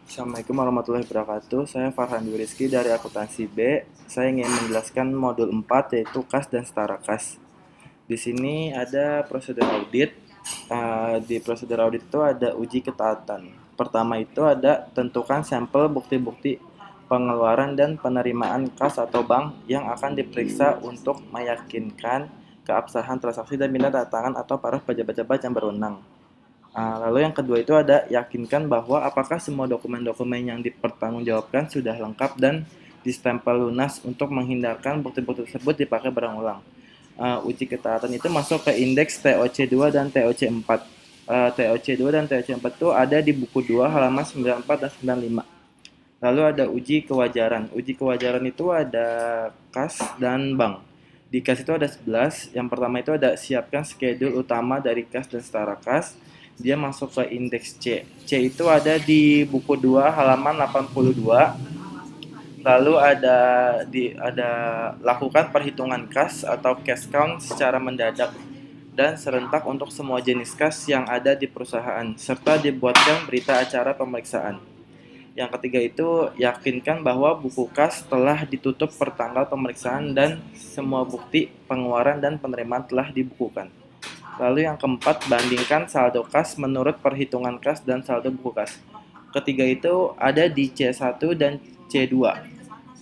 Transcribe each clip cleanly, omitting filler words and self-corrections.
Assalamualaikum warahmatullahi wabarakatuh. Saya Farhan Dwi Rizky dari Akuntansi B. Saya ingin menjelaskan modul 4 yaitu kas dan setara kas. Di sini ada prosedur audit. Di prosedur audit itu ada uji ketaatan. Pertama itu ada tentukan sampel bukti-bukti pengeluaran dan penerimaan kas atau bank yang akan diperiksa untuk meyakinkan keabsahan transaksi dan minta tanda tangan atau para pejabat-pejabat yang berwenang. Lalu yang kedua itu ada yakinkan bahwa apakah semua dokumen-dokumen yang dipertanggungjawabkan sudah lengkap dan distempel lunas untuk menghindarkan bukti-bukti tersebut dipakai berulang. Uji ketaatan itu masuk ke indeks TOC2 dan TOC4. TOC2 dan TOC4 itu ada di buku 2 halaman 94 dan 95. Lalu ada uji kewajaran. Uji kewajaran itu ada kas dan bank. Di kas itu ada 11. Yang pertama itu ada siapkan schedule utama dari kas dan setara kas. Dia masuk ke indeks C. C itu ada di buku 2 halaman 82. Lalu ada lakukan perhitungan kas atau cash count secara mendadak dan serentak untuk semua jenis kas yang ada di perusahaan serta dibuatkan berita acara pemeriksaan. Yang ketiga itu yakinkan bahwa buku kas telah ditutup per tanggal pemeriksaan dan semua bukti pengeluaran dan penerimaan telah dibukukan. Lalu yang keempat, bandingkan saldo kas menurut perhitungan kas dan saldo buku kas. Ketiga itu ada di C1 dan C2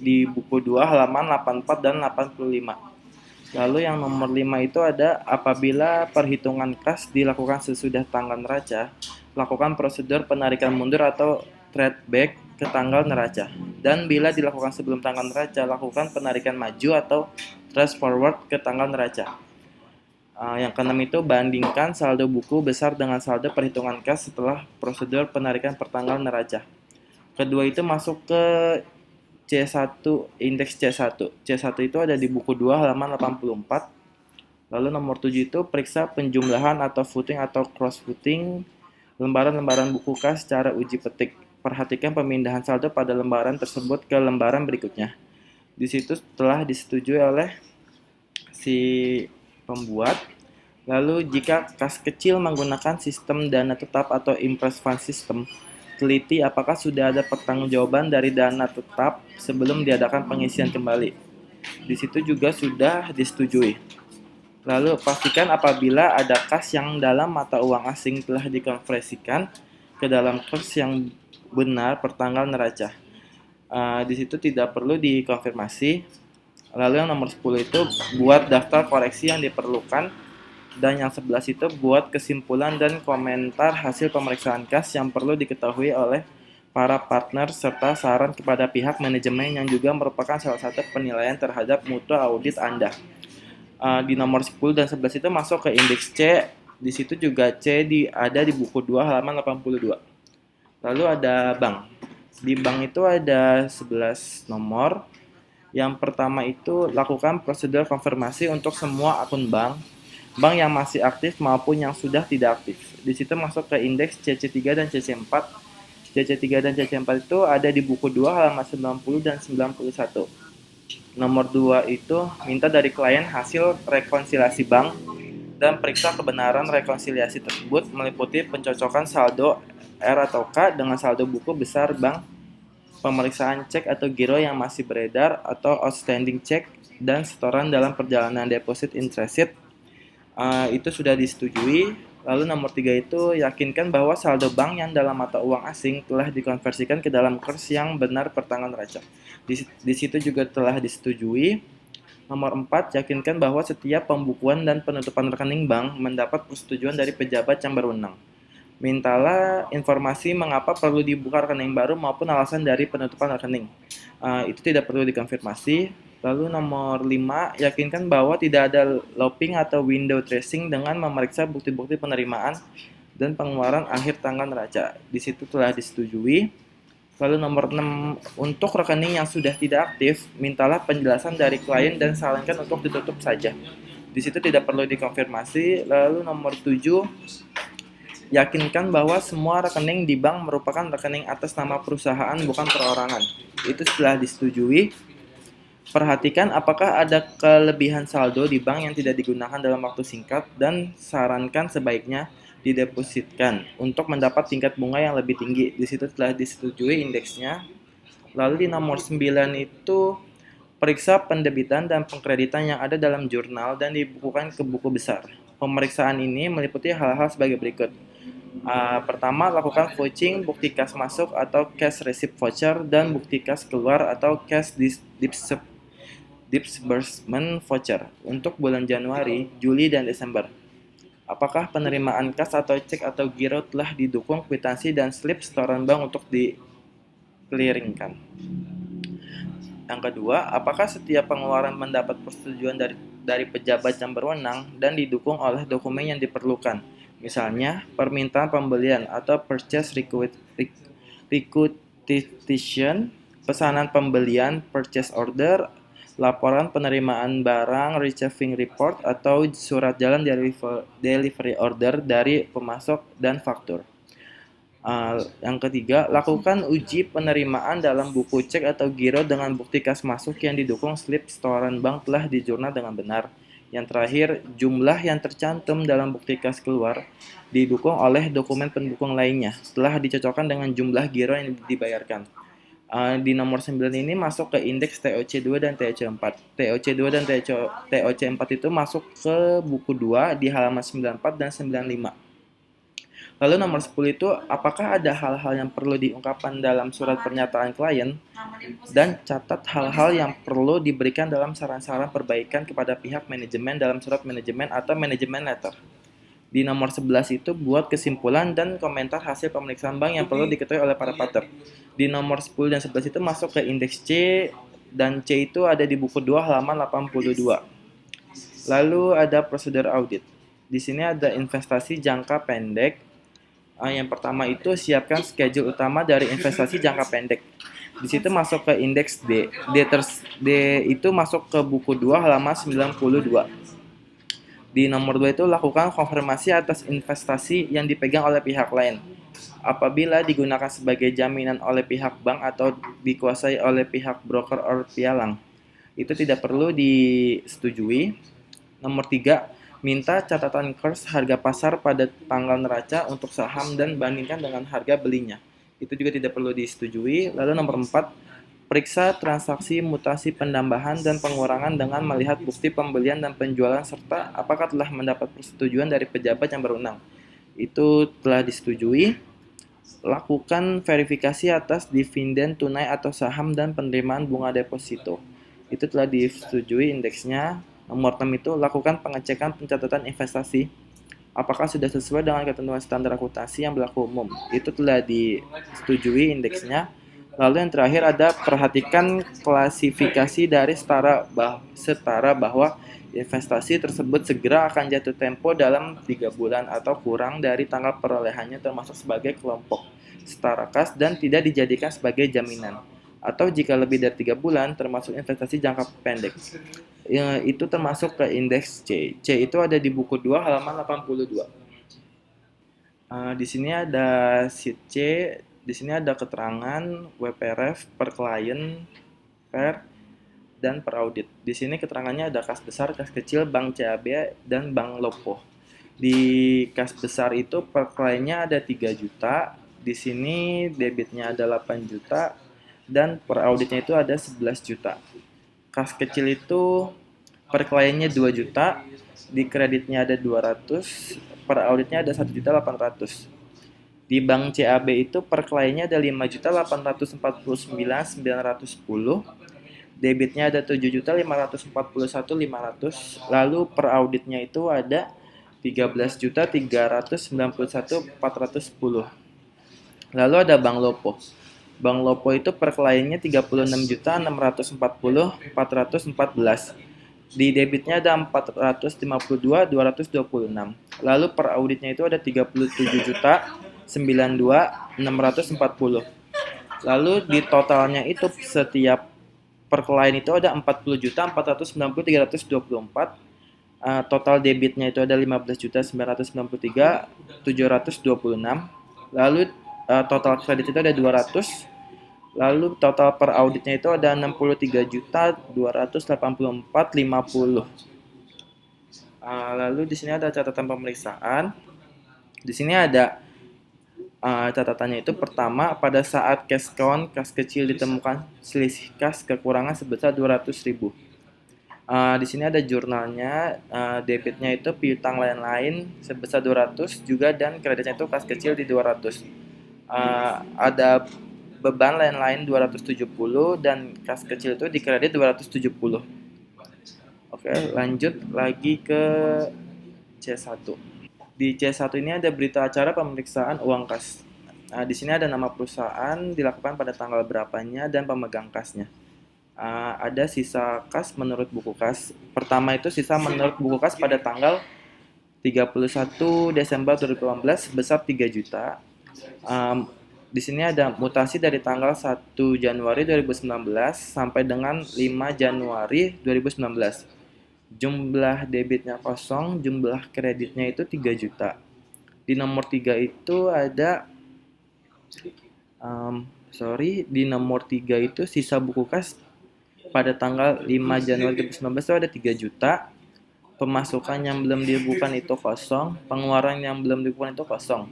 di buku 2 halaman 84 dan 85. Lalu yang nomor 5 itu ada apabila perhitungan kas dilakukan sesudah tanggal neraca, lakukan prosedur penarikan mundur atau trade back ke tanggal neraca. Dan bila dilakukan sebelum tanggal neraca, lakukan penarikan maju atau trace forward ke tanggal neraca. Yang keenam itu bandingkan saldo buku besar dengan saldo perhitungan kas setelah prosedur penarikan pertanggal neraca. Kedua itu masuk ke C1, indeks C1. C1 itu ada di buku 2 halaman 84. Lalu nomor 7 itu periksa penjumlahan atau footing atau cross footing lembaran-lembaran buku kas secara uji petik. Perhatikan pemindahan saldo pada lembaran tersebut ke lembaran berikutnya. Di situ telah disetujui oleh si pembuat. Lalu jika kas kecil menggunakan sistem dana tetap atau impress fund system, teliti apakah sudah ada pertanggungjawaban dari dana tetap sebelum diadakan pengisian kembali. Di situ juga sudah disetujui. Lalu pastikan apabila ada kas yang dalam mata uang asing telah dikonversikan ke dalam kurs yang benar pertanggal neraca. Di situ tidak perlu dikonfirmasi. Lalu yang nomor 10 itu buat daftar koreksi yang diperlukan, dan yang 11 itu buat kesimpulan dan komentar hasil pemeriksaan kas yang perlu diketahui oleh para partner serta saran kepada pihak manajemen yang juga merupakan salah satu penilaian terhadap mutu audit Anda. Di nomor 10 dan 11 itu masuk ke indeks C. Di situ juga C ada di buku 2 halaman 82. Lalu ada bank. Di bank itu ada 11 nomor. Yang pertama itu lakukan prosedur konfirmasi untuk semua akun bank yang masih aktif maupun yang sudah tidak aktif. Di situ masuk ke indeks CC3 dan CC4. CC3 dan CC4 itu ada di buku 2 halaman 90 dan 91. Nomor 2 itu minta dari klien hasil rekonsiliasi bank dan periksa kebenaran rekonsiliasi tersebut meliputi pencocokan saldo R atau K dengan saldo buku besar bank, pemeriksaan cek atau giro yang masih beredar atau outstanding cek, dan setoran dalam perjalanan deposit in transit. Itu sudah disetujui. Lalu nomor 3 itu yakinkan bahwa saldo bank yang dalam mata uang asing telah dikonversikan ke dalam kurs yang benar pertanggal neraca. Di situ juga telah disetujui. Nomor 4, yakinkan bahwa setiap pembukuan dan penutupan rekening bank mendapat persetujuan dari pejabat yang berwenang. Mintalah informasi mengapa perlu dibuka rekening baru maupun alasan dari penutupan rekening. Itu tidak perlu dikonfirmasi. Lalu nomor 5, yakinkan bahwa tidak ada looping atau window dressing dengan memeriksa bukti-bukti penerimaan dan pengeluaran akhir tanggal neraca. Di situ telah disetujui. Lalu nomor 6, untuk rekening yang sudah tidak aktif, mintalah penjelasan dari klien dan sarankan untuk ditutup saja. Di situ tidak perlu dikonfirmasi. Lalu nomor 7, yakinkan bahwa semua rekening di bank merupakan rekening atas nama perusahaan bukan perorangan. Itu setelah disetujui. Perhatikan apakah ada kelebihan saldo di bank yang tidak digunakan dalam waktu singkat dan sarankan sebaiknya didepositkan untuk mendapat tingkat bunga yang lebih tinggi. Di situ telah disetujui indeksnya. Lalu di nomor 9 itu periksa pendebitan dan pengkreditan yang ada dalam jurnal dan dibukukan ke buku besar. Pemeriksaan ini meliputi hal-hal sebagai berikut. Pertama, lakukan vouching bukti kas masuk atau cash receipt voucher dan bukti kas keluar atau cash disbursement voucher untuk bulan Januari, Juli, dan Desember. Apakah penerimaan kas atau cek atau giro telah didukung kwitansi dan slip setoran bank untuk di-clearingkan? Yang kedua, apakah setiap pengeluaran mendapat persetujuan dari pejabat yang berwenang dan didukung oleh dokumen yang diperlukan? Misalnya, permintaan pembelian atau purchase requisition, pesanan pembelian, purchase order, laporan penerimaan barang, receiving report, atau surat jalan delivery order dari pemasok dan faktur. Yang ketiga, lakukan uji penerimaan dalam buku cek atau giro dengan bukti kas masuk yang didukung slip setoran bank telah dijurnal dengan benar. Yang terakhir, jumlah yang tercantum dalam bukti kas keluar didukung oleh dokumen pendukung lainnya telah dicocokkan dengan jumlah giro yang dibayarkan. Di nomor 9 ini masuk ke indeks TOC2 dan TOC4. TOC2 dan TOC4 itu masuk ke buku 2 di halaman 94 dan 95. Lalu nomor 10 itu, apakah ada hal-hal yang perlu diungkapkan dalam surat pernyataan klien? Dan catat hal-hal yang perlu diberikan dalam saran-saran perbaikan kepada pihak manajemen dalam surat manajemen atau manajemen letter. Di nomor 11 itu, buat kesimpulan dan komentar hasil pemeriksaan bank yang perlu diketahui oleh para partner. Di nomor 10 dan 11 itu masuk ke indeks C, dan C itu ada di buku 2 halaman 82. Lalu ada prosedur audit. Di sini ada investasi jangka pendek. Yang pertama itu siapkan schedule utama dari investasi jangka pendek. Di situ masuk ke indeks D. D itu masuk ke buku 2 halaman 92. Di nomor 2 itu lakukan konfirmasi atas investasi yang dipegang oleh pihak lain. Apabila digunakan sebagai jaminan oleh pihak bank atau dikuasai oleh pihak broker atau pialang, itu tidak perlu disetujui. Nomor 3, minta catatan kurs harga pasar pada tanggal neraca untuk saham dan bandingkan dengan harga belinya. Itu juga tidak perlu disetujui. Lalu nomor 4, periksa transaksi mutasi penambahan dan pengurangan dengan melihat bukti pembelian dan penjualan serta apakah telah mendapat persetujuan dari pejabat yang berwenang. Itu telah disetujui. Lakukan verifikasi atas dividen tunai atau saham dan penerimaan bunga deposito. Itu telah disetujui indeksnya. Nomor 6 itu lakukan pengecekan pencatatan investasi. Apakah sudah sesuai dengan ketentuan standar akuntansi yang berlaku umum. Itu telah disetujui indeksnya. Lalu yang terakhir ada perhatikan klasifikasi dari setara bahwa investasi tersebut segera akan jatuh tempo dalam 3 bulan atau kurang dari tanggal perolehannya termasuk sebagai kelompok setara kas dan tidak dijadikan sebagai jaminan. Atau jika lebih dari 3 bulan termasuk investasi jangka pendek. Itu termasuk ke indeks C. C itu ada di buku 2 halaman 82. Di sini ada sheet C. Di sini ada keterangan WPRF per klien, per dan per audit. Di sini keterangannya ada kas besar, kas kecil, bank CAB dan bank Lopo. Di kas besar itu per kliennya ada 3 juta. Di sini debitnya ada 8 juta dan per auditnya itu ada 11 juta. Kas kecil itu per kliennya 2 juta, di kreditnya ada 200, per auditnya ada 1.800.000. Di bank CAB itu per kliennya ada 5.849.910, debitnya ada 7.541.500, lalu per auditnya itu ada 13.391.410. Lalu ada Bank Lopo. Bank Lopo itu per kliennya 36.640.414. Di debitnya ada 452.226. Lalu per auditnya itu ada 37.092.640. Lalu di totalnya itu setiap per klien itu ada 40.490.324. Total debitnya itu ada 15.993.726. Lalu total kredit itu ada 200. Lalu total per auditnya itu ada 63.284.50. Lalu di sini ada catatan pemeriksaan. Di sini ada catatannya itu pertama, pada saat cash count kas kecil ditemukan selisih kas kekurangan sebesar 200.000. Di sini ada jurnalnya, debitnya itu piutang lain-lain sebesar 200 juga dan kreditnya itu kas kecil di 200. Ada beban lain-lain 270 dan kas kecil itu dikredit 270. Oke, lanjut lagi ke C1. Di C1 ini ada berita acara pemeriksaan uang kas. Nah, di sini ada nama perusahaan, dilakukan pada tanggal berapanya, dan pemegang kasnya. Ada sisa kas menurut buku kas. Pertama itu sisa menurut buku kas pada tanggal 31 Desember 2018 sebesar 3 juta. Di sini ada mutasi dari tanggal 1 Januari 2019 sampai dengan 5 Januari 2019. Jumlah debitnya kosong, jumlah kreditnya itu 3 juta. Di nomor 3 itu ada di nomor 3 itu sisa buku kas pada tanggal 5 Januari 2019 itu ada 3 juta. Pemasukan yang belum dibukukan itu kosong, pengeluaran yang belum dibukukan itu kosong.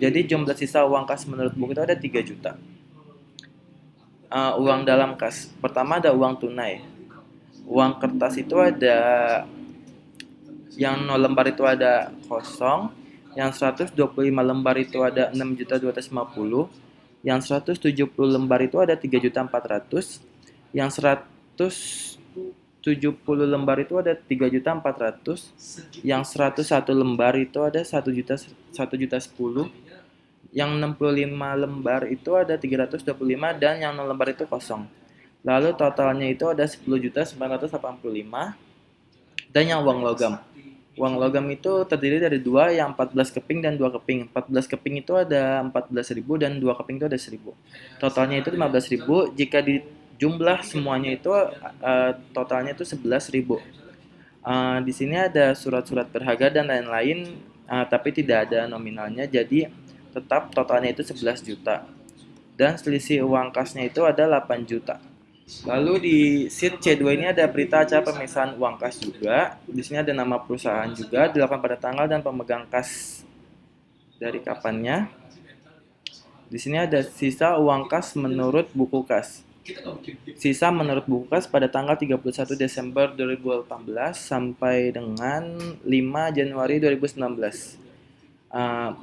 Jadi jumlah sisa uang kas menurut buku itu ada 3 juta. Uang dalam kas. Pertama ada uang tunai. Uang kertas itu ada yang 0 lembar itu ada kosong, yang 125 lembar itu ada 6.250, yang 170 lembar itu ada 3.400, yang 170 lembar itu ada 3.400, yang 101 lembar itu ada 1.1000, yang 65 lembar itu ada 325 dan yang 0 lembar itu kosong. Lalu totalnya itu ada 10.985 dan yang uang logam. Uang logam itu terdiri dari dua, yang 14 keping dan 2 keping. 14 keping itu ada 14.000 dan 2 keping itu ada 1.000. Totalnya itu 15.000. Jika dijumlah semuanya itu totalnya itu 11.000. Di sini ada surat-surat berharga dan lain-lain, tapi tidak ada nominalnya, jadi tetap totalnya itu 11 juta. Dan selisih uang kasnya itu ada 8 juta. Lalu di sheet C2 ini ada berita acara pemisahan uang kas juga. Di sini ada nama perusahaan juga, dilakukan pada tanggal dan pemegang kas dari kapannya. Di sini ada sisa uang kas menurut buku kas. Sisa menurut buku kas pada tanggal 31 Desember 2018 sampai dengan 5 Januari 2019.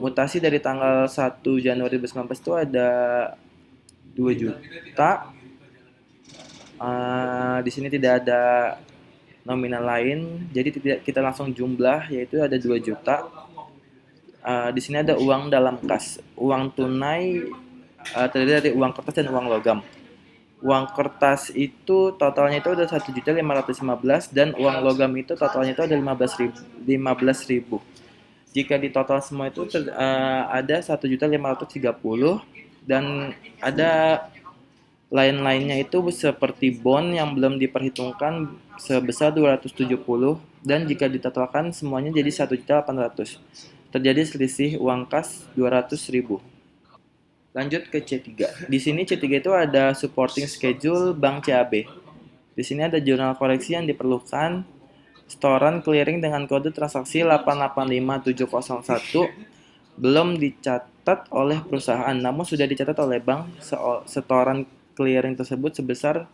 Mutasi dari tanggal 1 Januari 2019 itu ada 2 juta. Di sini tidak ada nominal lain, jadi kita langsung jumlah, yaitu ada 2 juta. Di sini ada uang dalam kas. Uang tunai terdiri dari uang kertas dan uang logam. Uang kertas itu totalnya itu ada 1.515 dan uang logam itu totalnya itu ada 15.000. Jika di total semua itu ada 1.530 dan ada lain-lainnya itu seperti bond yang belum diperhitungkan sebesar 270 dan jika ditotalkan semuanya jadi 1.800. Terjadi selisih uang kas 200.000. Lanjut ke C3. Di sini C3 itu ada supporting schedule Bank CAB. Di sini ada jurnal koreksi yang diperlukan, setoran clearing dengan kode transaksi 885701 belum dicatat oleh perusahaan, namun sudah dicatat oleh bank. Setoran clearing tersebut sebesar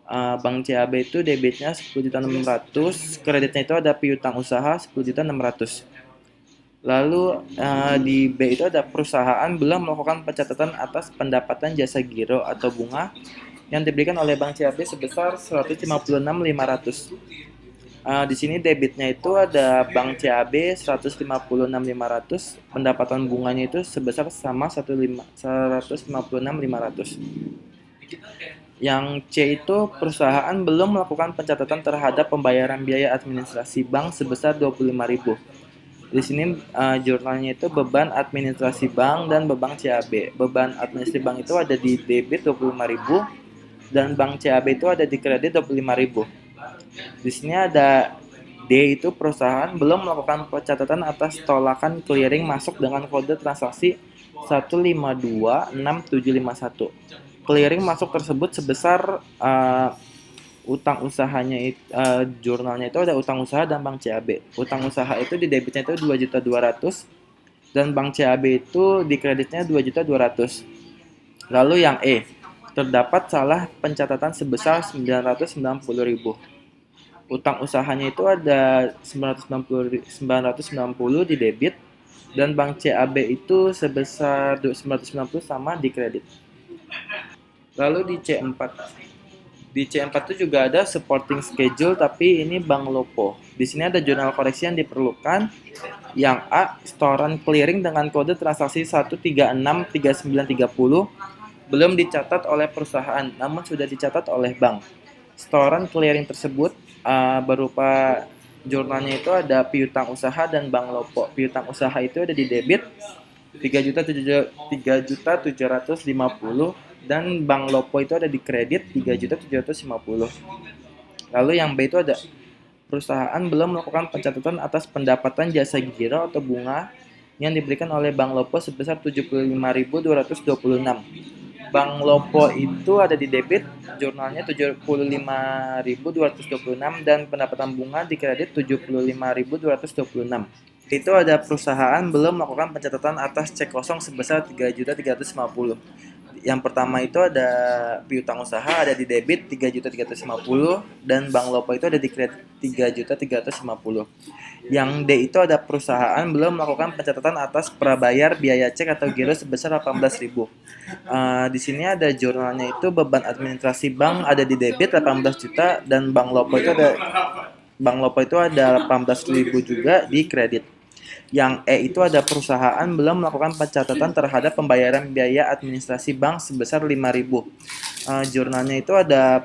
Bank CAB itu debitnya 10.600.000, kreditnya itu ada piutang usaha 10.600.000. Lalu di B itu ada perusahaan belum melakukan pencatatan atas pendapatan jasa giro atau bunga yang diberikan oleh Bank CAB sebesar 156.500. Di sini debitnya itu ada Bank CAB 156.500, pendapatan bunganya itu sebesar sama 156.500. Yang C itu perusahaan belum melakukan pencatatan terhadap pembayaran biaya administrasi bank sebesar 25.000. Di sini jurnalnya itu beban administrasi bank dan beban CAB. Beban administrasi bank itu ada di debit 25.000 dan bank CAB itu ada di kredit 25.000. Di sini ada D itu perusahaan belum melakukan pencatatan atas tolakan clearing masuk dengan kode transaksi 1526751. Clearing masuk tersebut sebesar utang usahanya jurnalnya itu ada utang usaha dan bank CAB. Utang usaha itu di debitnya itu 2.200.000 dan Bank CAB itu di kreditnya 2.200.000. Lalu yang E, terdapat salah pencatatan sebesar 990.000. Utang usahanya itu ada 990 di debit dan Bank CAB itu sebesar 990 sama di kredit. Lalu di C4. Di C4 itu juga ada supporting schedule tapi ini Bank Lopo. Di sini ada jurnal koreksi yang diperlukan. Yang A, setoran clearing dengan kode transaksi 1363930 belum dicatat oleh perusahaan namun sudah dicatat oleh bank. Setoran clearing tersebut berupa jurnalnya itu ada piutang usaha dan Bank Lopo. Piutang usaha itu ada di debit 3.750.000 dan Bank Lopo itu ada di kredit 3.750.000. Lalu yang B itu ada perusahaan belum melakukan pencatatan atas pendapatan jasa giro atau bunga yang diberikan oleh Bank Lopo sebesar 75.226. Bank Lopo itu ada di debit, jurnalnya 75.226 dan pendapatan bunga di kredit 75.226. Itu ada perusahaan belum melakukan pencatatan atas cek kosong sebesar 3.350.000. Yang pertama itu ada piutang usaha ada di debit 3.350 dan Bank Lopo itu ada di kredit 3.350. Yang D itu ada perusahaan belum melakukan pencatatan atas prabayar biaya cek atau giro sebesar 18.000. Di sini ada jurnalnya itu beban administrasi bank ada di debit 18 juta dan Bank Lopo itu ada 18.000 juga di kredit. Yang E itu ada perusahaan belum melakukan pencatatan terhadap pembayaran biaya administrasi bank sebesar 5.000. Jurnalnya itu ada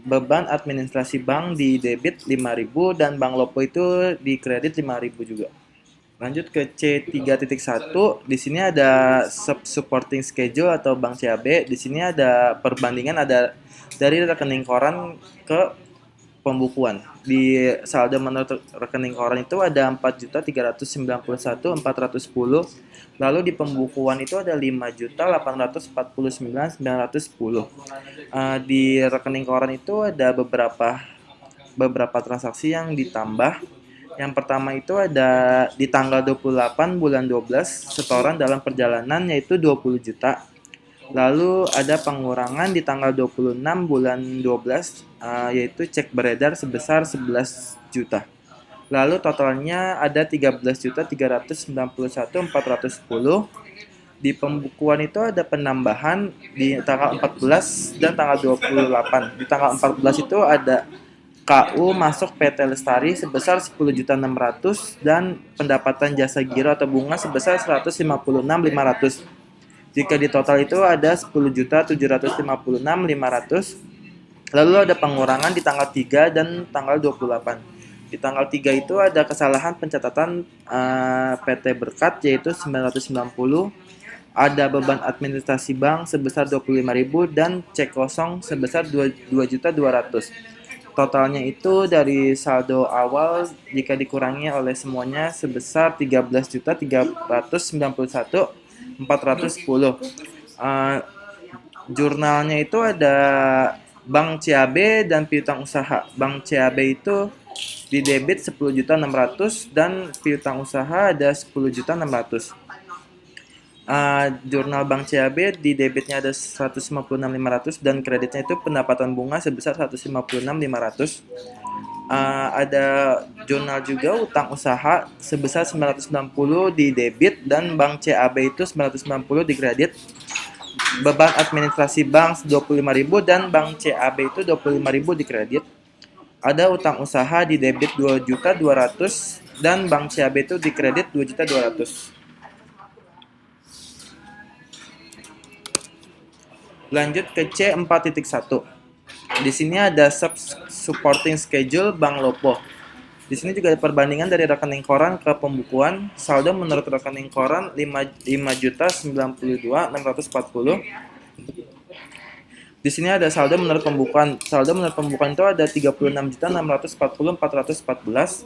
beban administrasi bank di debit 5.000 dan Bank Lopo itu di kredit 5.000 juga. Lanjut ke C3.1. Di sini ada supporting schedule atau Bank CAB. Di sini ada perbandingan ada dari rekening koran ke pembukuan. Di saldo menurut rekening koran itu ada 4.391.410. Lalu di pembukuan itu ada 5.849.910. Di rekening koran itu ada beberapa transaksi yang ditambah. Yang pertama itu ada di tanggal 28 bulan 12 setoran dalam perjalanan yaitu 20 juta. Lalu ada pengurangan di tanggal 26 bulan 12 yaitu cek beredar sebesar 11 juta. Lalu totalnya ada 13.391.410. Di pembukuan itu ada penambahan di tanggal 14 dan tanggal 28. Di tanggal 14 itu ada KU masuk PT Lestari sebesar 10.600.000 dan pendapatan jasa giro atau bunga sebesar 156.500. Jika di total itu ada 10.756.500. Lalu ada pengurangan di tanggal 3 dan tanggal 28. Di tanggal 3 itu ada kesalahan pencatatan PT Berkat yaitu 990. Ada beban administrasi bank sebesar 25.000 dan cek kosong sebesar 2.200.000. Totalnya itu dari saldo awal jika dikurangi oleh semuanya sebesar 13.391.410. Jurnalnya itu ada Bank CAB dan piutang usaha. Bank CAB itu di debit 10.600.000 dan piutang usaha ada 10.600.000. Jurnal Bank CAB di debitnya ada 156.500 dan kreditnya itu pendapatan bunga sebesar 156.500. Ada jurnal juga utang usaha sebesar 990 di debit dan Bank CAB itu 990 di kredit. Beban administrasi bank 25.000 dan Bank CAB itu 25.000 di kredit. Ada utang usaha di debit 2.200.000 dan Bank CAB itu di kredit 2.200.000. Lanjut ke C4.1. Di sini ada supporting schedule Bank Lopo. Di sini juga ada perbandingan dari rekening koran ke pembukuan. Saldo menurut rekening koran 5.092.640. Di sini ada saldo menurut pembukuan. Saldo menurut pembukuan itu ada 36.640.414.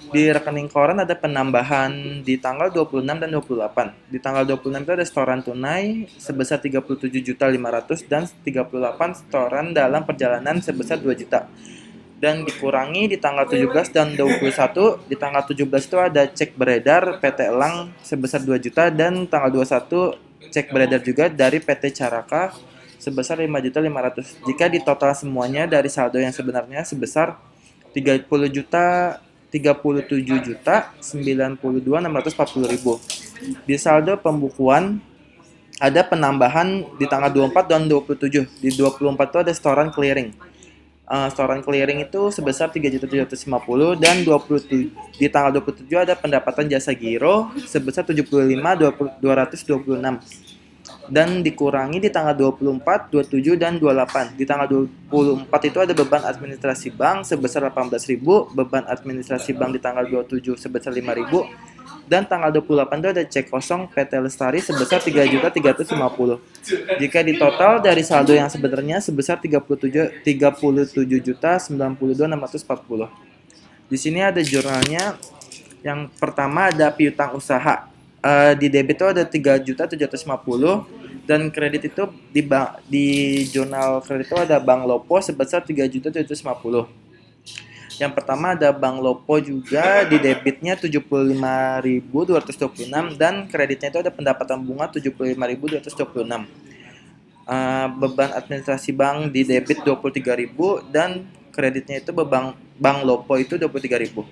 Di rekening koran ada penambahan di tanggal 26 dan 28. Di tanggal 26 itu ada setoran tunai sebesar 37.500.000 dan 38 setoran dalam perjalanan sebesar 2 juta. dan dikurangi di tanggal 17 dan 21. Di tanggal 17 itu ada cek beredar PT Elang sebesar 2 juta dan tanggal 21 cek beredar juga dari PT Caraka sebesar 5.500.000. Jika ditotal semuanya dari saldo yang sebenarnya sebesar 30 juta 37.092.640.000. Di saldo pembukuan ada penambahan di tanggal 24 dan 27. Di 24 itu ada setoran clearing. Setoran clearing itu sebesar 3.750 dan 27 di tanggal 27 ada pendapatan jasa giro sebesar 75.226 dan dikurangi di tanggal 24, 27 dan 28. Di tanggal 24 itu ada beban administrasi bank sebesar 18.000, beban administrasi bank di tanggal 27 sebesar 5.000 dan tanggal 28 itu ada cek kosong PT Lestari sebesar 3.350. Jika ditotal dari saldo yang sebenarnya sebesar 37.092.640. Di sini ada jurnalnya. Yang pertama ada piutang usaha. Di debit itu ada 3.750 dan kredit itu di jurnal kredit itu ada Bank Lopo sebesar 3.750. Yang pertama ada Bank Lopo juga, di debitnya 75.226 dan kreditnya itu ada pendapatan bunga 75.226. Beban administrasi bank di debit 23.000 dan kreditnya itu Bank Lopo itu 23.000.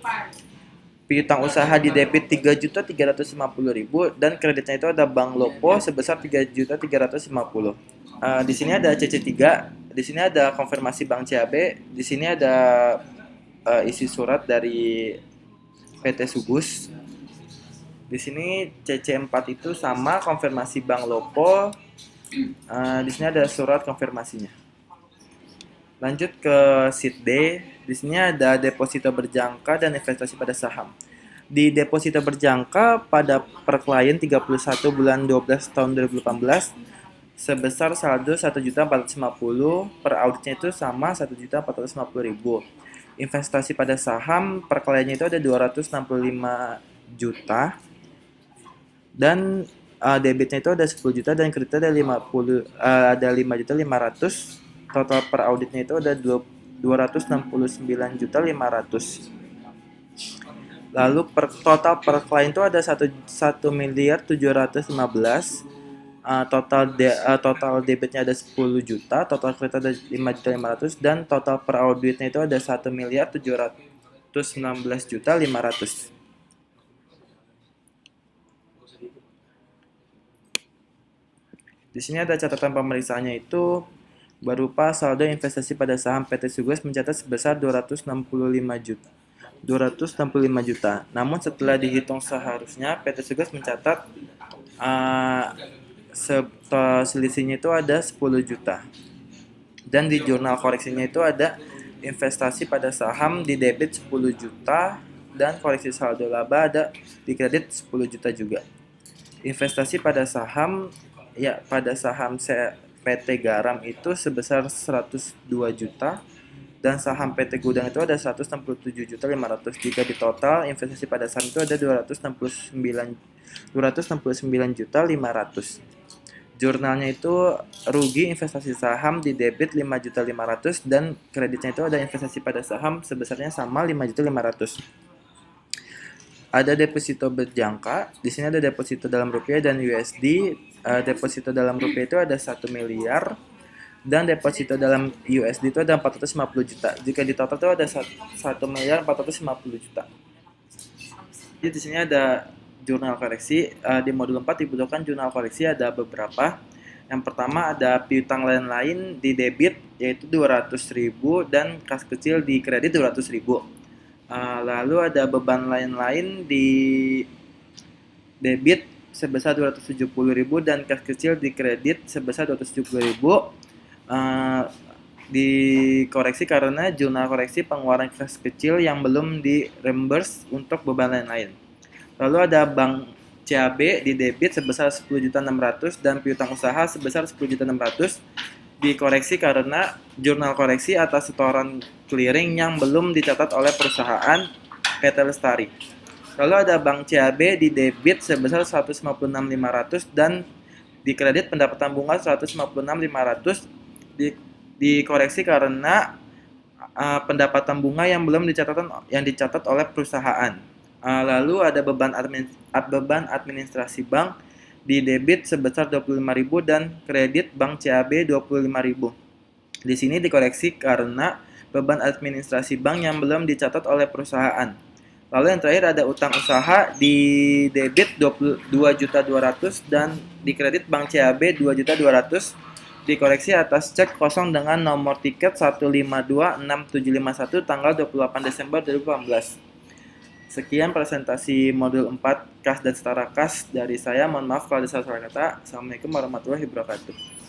Piutang usaha di debit 3.350.000 dan kreditnya itu ada Bank Lopo sebesar 3.350. Di sini ada CC3, di sini ada konfirmasi Bank CAB, di sini ada isi surat dari PT Sugus. Di sini CC4 itu sama konfirmasi Bank Lopo. Di sini ada surat konfirmasinya. Lanjut ke sheet D. Di sini ada deposito berjangka dan investasi pada saham. Di deposito berjangka pada per klien 31 bulan 12 tahun 2018 sebesar saldo 1.450, per auditnya itu sama 1.450.000. Investasi pada saham per kliennya itu ada 265 juta dan debitnya itu ada 10 juta dan kreditnya ada 5.500. Total per auditnya itu ada 269.500. Lalu total per klien itu ada 1.715. Total debitnya ada 10 juta, total kredit ada 5.500 dan total per auditnya itu ada 1.719.500. Di sini ada catatan pemeriksaannya itu berupa saldo investasi pada saham PT Sugus mencatat sebesar 265 juta. Namun setelah dihitung seharusnya PT Sugus mencatat selisihnya itu ada 10 juta. Dan di jurnal koreksinya itu ada investasi pada saham di debit 10 juta dan koreksi saldo laba ada di kredit 10 juta juga. Investasi pada saham PT Garam itu sebesar 102 juta dan saham PT Gudang itu ada 167.500. Jika di total investasi pada saham itu ada 269.500. Jurnalnya itu rugi investasi saham di debit 5.500 dan kreditnya itu ada investasi pada saham sebesarnya sama 5.500. Ada deposito berjangka. Di sini ada deposito dalam rupiah dan USD. Deposito dalam rupiah itu ada 1 miliar dan deposito dalam USD itu ada 450 juta. Jika di total itu ada 1.450 juta. Jadi di sini ada jurnal koreksi. Di modul 4 dibutuhkan jurnal koreksi ada beberapa. Yang pertama ada piutang lain-lain di debit yaitu 200.000 dan kas kecil di kredit 200.000. Lalu ada beban lain-lain di debit sebesar 270.000 dan kas kecil di kredit sebesar 270.000. Dikoreksi karena jurnal koreksi pengeluaran kas kecil yang belum di reimburse untuk beban lain-lain. Lalu ada Bank CAB di debit sebesar 10.600 dan piutang usaha sebesar 10.600. Dikoreksi karena jurnal koreksi atas setoran clearing yang belum dicatat oleh perusahaan PT Lestari. Lalu ada Bank CAB di debit sebesar 156.500 dan di kredit pendapatan bunga 156.500. Dikoreksi karena pendapatan bunga yang belum dicatat oleh perusahaan. Lalu ada beban administrasi bank di debit sebesar 25.000 dan kredit bank CAB 25.000. Di sini dikoreksi karena beban administrasi bank yang belum dicatat oleh perusahaan. Lalu yang terakhir ada utang usaha di debit 22.200 dan di kredit bank CAB 2.200, dikoreksi atas cek kosong dengan nomor tiket 1526751 tanggal 28 Desember 2018. Sekian presentasi modul 4 kas dan setara kas dari saya. Mohon maaf kalau ada salah kata. Assalamualaikum warahmatullahi wabarakatuh.